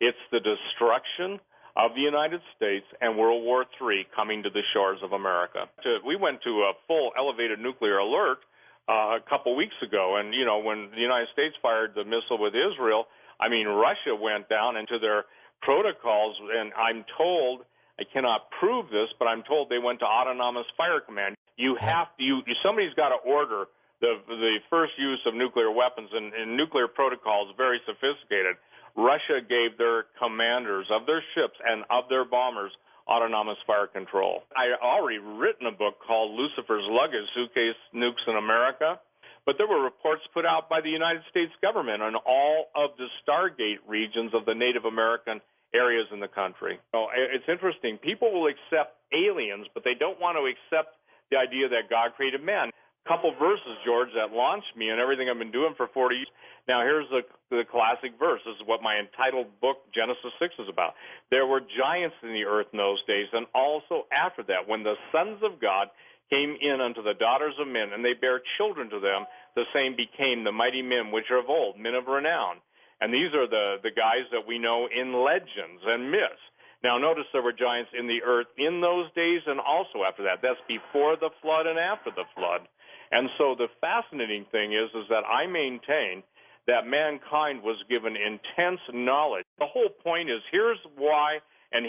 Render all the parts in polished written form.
It's the destruction of the United States and World War III coming to the shores of America. We went to a full elevated nuclear alert a couple weeks ago, and, you know, when the United States fired the missile with Israel, I mean, Russia went down into their protocols, and I'm told, I cannot prove this, but I'm told they went to autonomous fire command. You have to, somebody's got to order the first use of nuclear weapons, and nuclear protocols very sophisticated. Russia gave their commanders of their ships and of their bombers autonomous fire control. I already written a book called Lucifer's Luggage, Suitcase Nukes in America, but there were reports put out by the United States government on all of the Stargate regions of the Native American areas in the country. So it's interesting. People will accept aliens, but they don't want to accept the idea that God created man. Couple verses, George, that launched me and everything I've been doing for 40 years. Now, here's the classic verse. This is what my entitled book, Genesis 6, is about. There were giants in the earth in those days, and also after that, when the sons of God came in unto the daughters of men, and they bare children to them, the same became the mighty men which are of old, men of renown. And these are the guys that we know in legends and myths. Now, notice there were giants in the earth in those days and also after that. That's before the flood and after the flood. And so the fascinating thing is that I maintain that mankind was given intense knowledge. The whole point is, here's why, and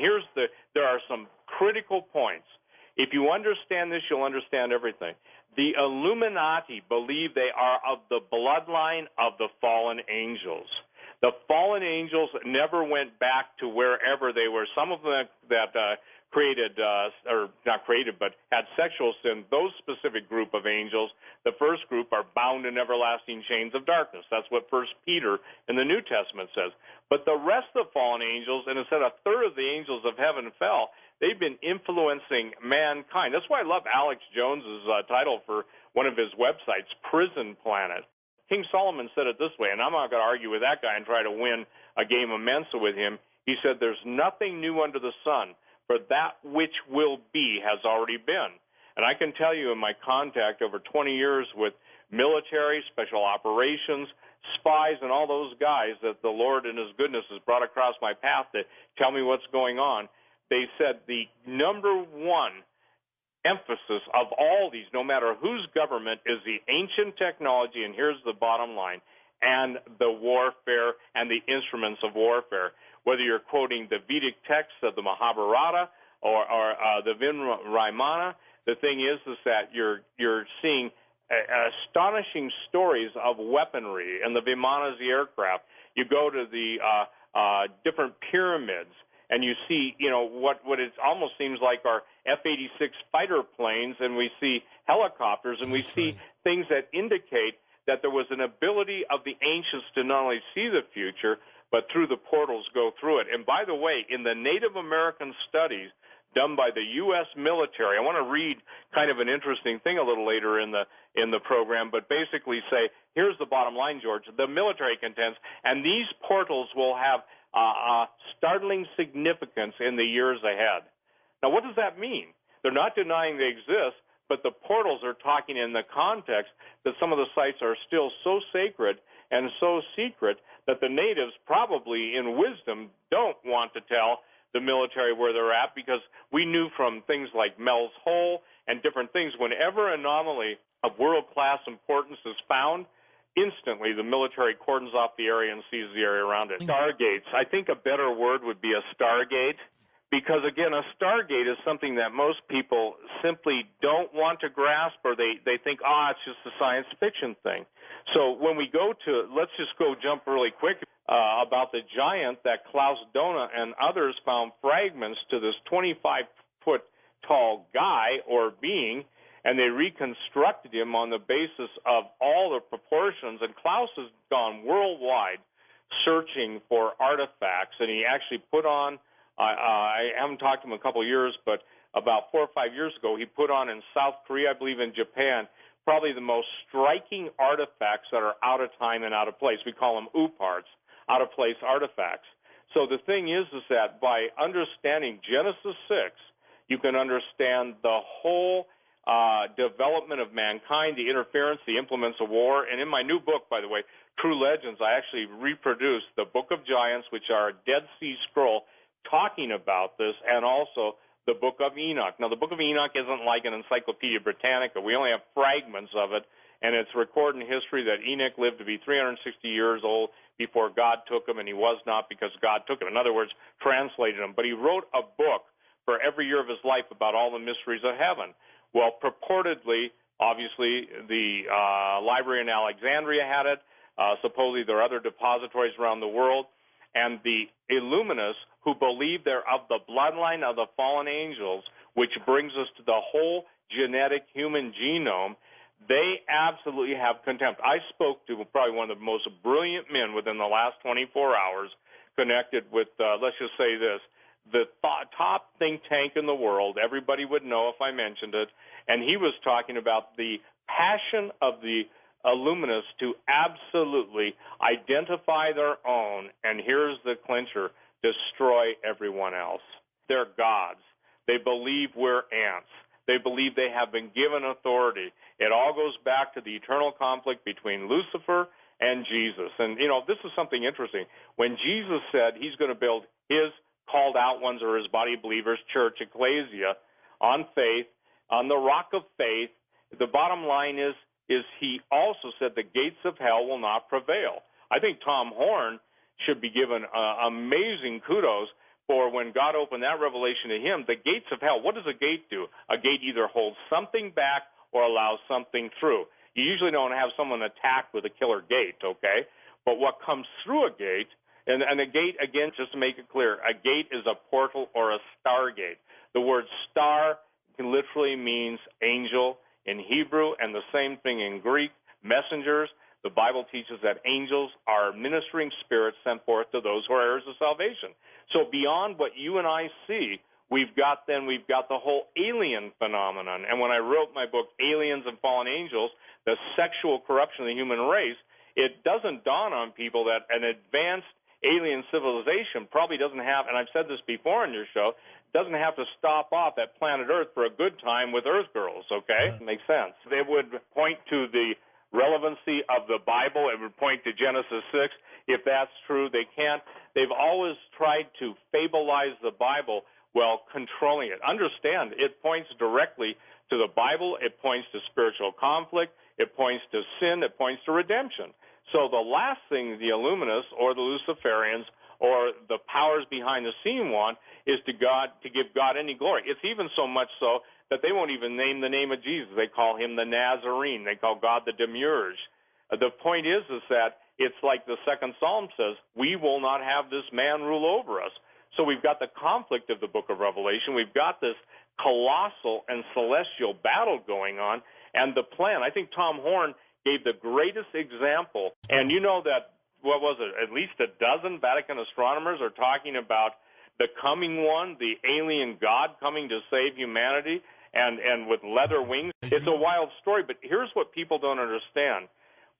there are some critical points. If you understand this, you'll understand everything. The Illuminati believe they are of the bloodline of the fallen angels. The fallen angels never went back to wherever they were. Some of them that created, or not created, but had sexual sin, those specific group of angels, the first group, are bound in everlasting chains of darkness. That's what 1 Peter in the New Testament says. But the rest of the fallen angels, and it said a third of the angels of heaven fell, they've been influencing mankind. That's why I love Alex Jones's title for one of his websites, Prison Planet. King Solomon said it this way, and I'm not going to argue with that guy and try to win a game of Mensa with him. He said, there's nothing new under the sun, for that which will be has already been. And I can tell you in my contact over 20 years with military, special operations, spies, and all those guys that the Lord in his goodness has brought across my path to tell me what's going on, they said the number one emphasis of all these, no matter whose government, is the ancient technology, and here's the bottom line, and the warfare and the instruments of warfare. Whether you're quoting the Vedic texts of the Mahabharata or the Vinramana, the thing is that you're seeing astonishing stories of weaponry and the Vimanas, the aircraft. You go to the different pyramids, and you see, you know, what it almost seems like are F-86 fighter planes, and we see helicopters, and we see things that indicate that there was an ability of the ancients to not only see the future, but through the portals go through it. And by the way, in the Native American studies done by the U.S. military, I want to read kind of an interesting thing a little later in the program, but basically say, here's the bottom line, George. The military contends, and these portals will have startling significance in the years ahead. Now, what does that mean? They're not denying they exist, but the portals are talking in the context that some of the sites are still so sacred and so secret that the natives, probably in wisdom, don't want to tell the military where they're at, because we knew from things like Mel's Hole and different things, whenever anomaly of world-class importance is found, instantly the military cordons off the area and seizes the area around it. Stargates. I think a better word would be a stargate, because, again, a stargate is something that most people simply don't want to grasp, or they think, it's just a science fiction thing. So when we go to, let's just go jump really quick about the giant that Klaus Dona and others found fragments to this 25-foot tall guy or being, and they reconstructed him on the basis of all the proportions. And Klaus has gone worldwide searching for artifacts, and he actually put on, I haven't talked to him in a couple of years, but about 4 or 5 years ago, he put on in South Korea, I believe in Japan, probably the most striking artifacts that are out of time and out of place. We call them OOPARTs, out-of-place artifacts. So the thing is that by understanding Genesis 6, you can understand the whole development of mankind, the interference, the implements of war. And in my new book, by the way, True Legends, I actually reproduced the Book of Giants, which are a Dead Sea Scroll talking about this, and also the Book of Enoch. Now, the Book of Enoch isn't like an Encyclopedia Britannica. We only have fragments of it, and it's recorded in history that Enoch lived to be 360 years old before God took him, and he was not because God took him. In other words, translated him. But he wrote a book for every year of his life about all the mysteries of heaven. Well, purportedly, obviously, the library in Alexandria had it. Supposedly, there are other depositories around the world. And the Illuminists, who believe they're of the bloodline of the fallen angels, which brings us to the whole genetic human genome, they absolutely have contempt. I spoke to probably one of the most brilliant men within the last 24 hours connected with, let's just say this, the top think tank in the world. Everybody would know if I mentioned it. And he was talking about the passion of the Illuminists to absolutely identify their own, and here's the clincher, destroy everyone else. They're gods. They believe we're ants. They believe they have been given authority. It all goes back to the eternal conflict between Lucifer and Jesus. And, you know, this is something interesting. When Jesus said he's going to build his called out ones, or his body of believers, church, ecclesia, on faith, on the rock of faith, the bottom line is he also said the gates of hell will not prevail. I think Tom Horn should be given amazing kudos for when God opened that revelation to him. The gates of hell, what does a gate do? A gate either holds something back or allows something through. You usually don't have someone attacked with a killer gate, okay? But what comes through a gate, and a gate, again, just to make it clear, a gate is a portal or a stargate. The word star literally means angel in Hebrew, and the same thing in Greek, messengers. The Bible teaches that angels are ministering spirits sent forth to those who are heirs of salvation. So beyond what you and I see, we've got the whole alien phenomenon. And when I wrote my book, Aliens and Fallen Angels, the sexual corruption of the human race, it doesn't dawn on people that an advanced alien civilization probably doesn't have, and I've said this before on your show, doesn't have to stop off at planet Earth for a good time with Earth girls, okay? Makes sense. They would point to the relevancy of the Bible. It would point to Genesis 6. If that's true, they can't. They've always tried to fableize the Bible while controlling it. Understand, it points directly to the Bible. It points to spiritual conflict. It points to sin. It points to redemption. So the last thing the Illuminists or the Luciferians or the powers behind the scene want is to give God any glory. It's even so much so that they won't even name the name of Jesus. They call him the Nazarene. They call God the Demiurge. The point is that it's like the second Psalm says, we will not have this man rule over us. So we've got the conflict of the book of Revelation. We've got this colossal and celestial battle going on, and the plan. I think Tom Horn gave the greatest example. And you know that, what was it, at least a dozen Vatican astronomers are talking about the coming one, the alien God coming to save humanity, and with leather wings. It's a wild story, but here's what people don't understand.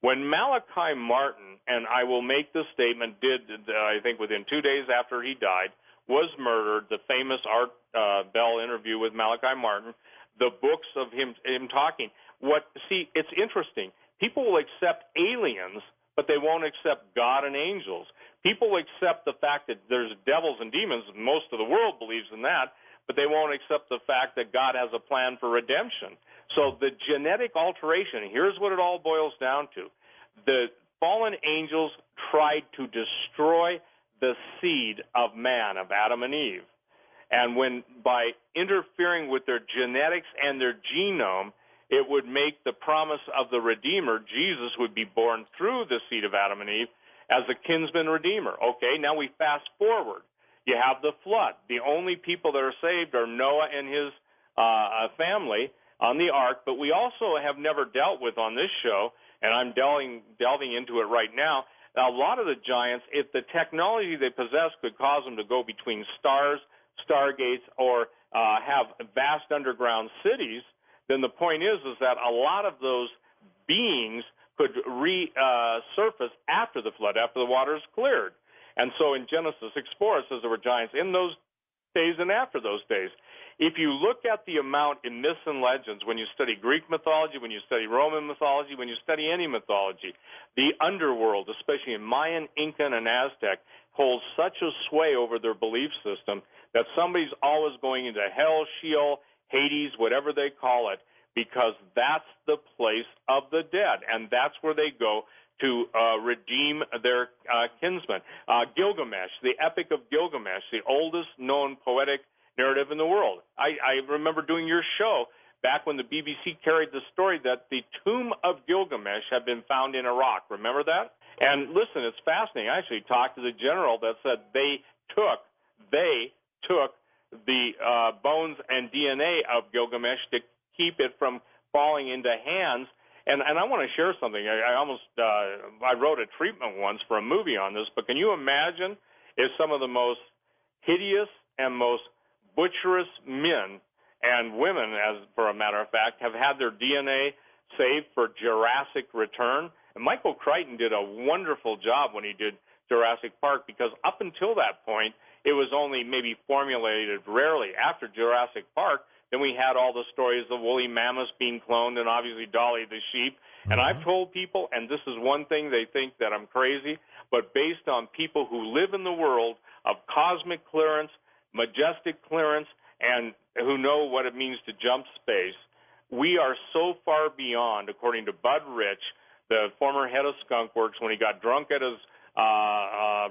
When Malachi Martin, and I will make this statement, I think within 2 days after he died, was murdered, the famous Art Bell interview with Malachi Martin, the books of him talking. It's interesting. People will accept aliens, but they won't accept God and angels. People accept the fact that there's devils and demons. Most of the world believes in that, but they won't accept the fact that God has a plan for redemption. So the genetic alteration, here's what it all boils down to. The fallen angels tried to destroy the seed of man, of Adam and Eve. And by interfering with their genetics and their genome, it would make the promise of the Redeemer, Jesus, would be born through the seed of Adam and Eve as a kinsman Redeemer. Okay, now we fast forward. You have the flood. The only people that are saved are Noah and his family on the ark, but we also have never dealt with on this show, and I'm delving into it right now, a lot of the giants, if the technology they possess could cause them to go between stars, stargates, or have vast underground cities, then the point is that a lot of those beings could resurface after the flood, after the waters cleared. And so in Genesis 6:4, it says there were giants in those days and after those days. if you look at the amount in myths and legends, when you study Greek mythology, when you study Roman mythology, when you study any mythology, the underworld, especially in Mayan, Incan, and Aztec, holds such a sway over their belief system that somebody's always going into hell, Sheol, Hades, whatever they call it, because that's the place of the dead, and that's where they go to redeem their kinsmen. Gilgamesh, the Epic of Gilgamesh, the oldest known poetic narrative in the world. I remember doing your show back when the BBC carried the story that the tomb of Gilgamesh had been found in Iraq. Remember that? And listen, it's fascinating. I actually talked to the general that said they took the bones and DNA of Gilgamesh to keep it from falling into hands. And I want to share something. I wrote a treatment once for a movie on this, but can you imagine if some of the most hideous and most butcherous men and women, as for a matter of fact, have had their DNA saved for Jurassic Return? And Michael Crichton did a wonderful job when he did Jurassic Park, because up until that point, it was only maybe formulated rarely. After Jurassic Park, then we had all the stories of woolly mammoths being cloned and obviously Dolly the sheep. Mm-hmm. And I've told people, and this is one thing, they think that I'm crazy, but based on people who live in the world of cosmic clearance, majestic clearance, and who know what it means to jump space, we are so far beyond, according to Bud Rich, the former head of Skunk Works, when he got drunk at his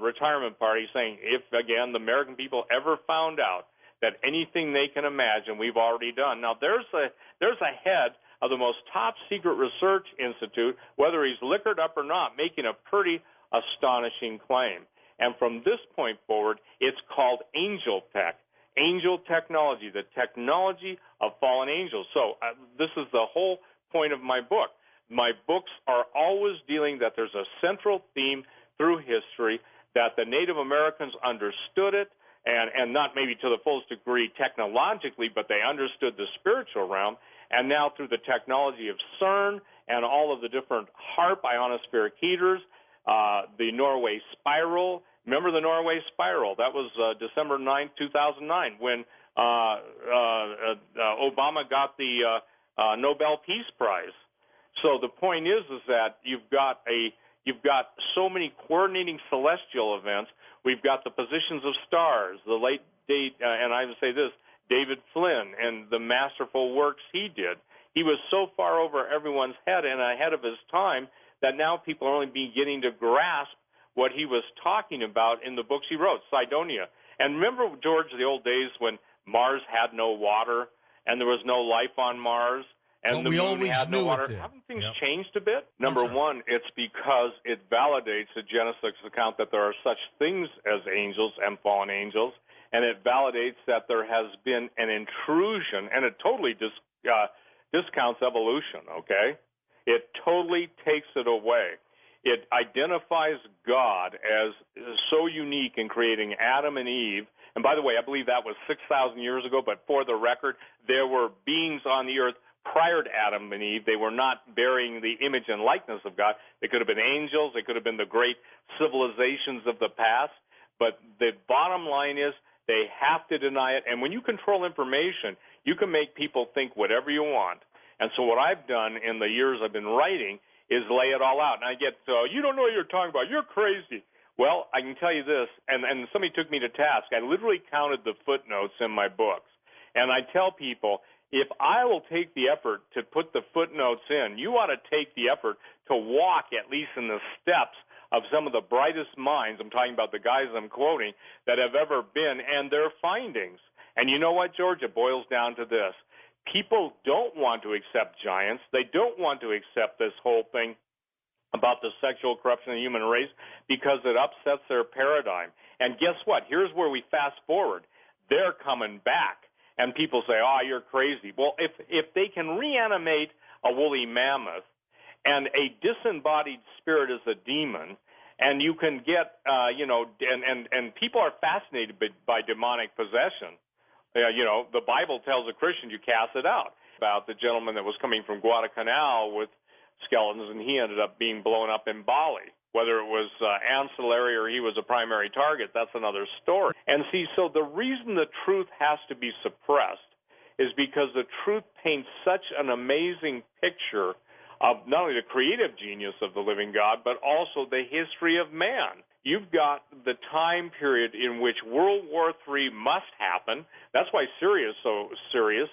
retirement party, saying, if, again, the American people ever found out that anything they can imagine we've already done. Now, there's a head of the most top-secret research institute, whether he's liquored up or not, making a pretty astonishing claim. And from this point forward, it's called angel tech, angel technology, the technology of fallen angels. So this is the whole point of my book. My books are always dealing that there's a central theme through history, that the Native Americans understood it, and not maybe to the fullest degree technologically, but they understood the spiritual realm. And now through the technology of CERN and all of the different HARP ionospheric heaters, the Norway spiral. Remember the Norway spiral? That was December 9, 2009, when Obama got the Nobel Peace Prize. So the point is that you've got so many coordinating celestial events. We've got the positions of stars, the late date, and I would say this, David Flynn and the masterful works he did. He was so far over everyone's head and ahead of his time that now people are only beginning to grasp what he was talking about in the books he wrote, Cydonia. And remember, George, the old days when Mars had no water and there was no life on Mars? And the moon had no water. Haven't things changed a bit? Number one, it's because it validates the Genesis account that there are such things as angels and fallen angels, and it validates that there has been an intrusion, and it totally discounts evolution, okay? It totally takes it away. It identifies God as so unique in creating Adam and Eve. And by the way, I believe that was 6,000 years ago, but for the record, there were beings on the earth prior to Adam and Eve. They were not bearing the image and likeness of God. They could have been angels. They could have been the great civilizations of the past. But the bottom line is they have to deny it. And when you control information, you can make people think whatever you want. And so what I've done in the years I've been writing is lay it all out. And I get, you don't know what you're talking about. You're crazy. Well, I can tell you this, and somebody took me to task. I literally counted the footnotes in my books. And I tell people, if I will take the effort to put the footnotes in, you ought to take the effort to walk at least in the steps of some of the brightest minds, I'm talking about the guys I'm quoting, that have ever been, and their findings. And you know what, George? It boils down to this. People don't want to accept giants. They don't want to accept this whole thing about the sexual corruption of the human race because it upsets their paradigm. And guess what? Here's where we fast forward. They're coming back. And people say, oh, you're crazy. Well, if they can reanimate a woolly mammoth and a disembodied spirit is a demon, and you can get, and people are fascinated by demonic possession. The Bible tells a Christian you cast it out. About the gentleman that was coming from Guadalcanal with skeletons, and he ended up being blown up in Bali. Whether it was ancillary or he was a primary target, that's another story. And see, so the reason the truth has to be suppressed is because the truth paints such an amazing picture of not only the creative genius of the living God, but also the history of man. You've got the time period in which World War III must happen. That's why Syria is so serious,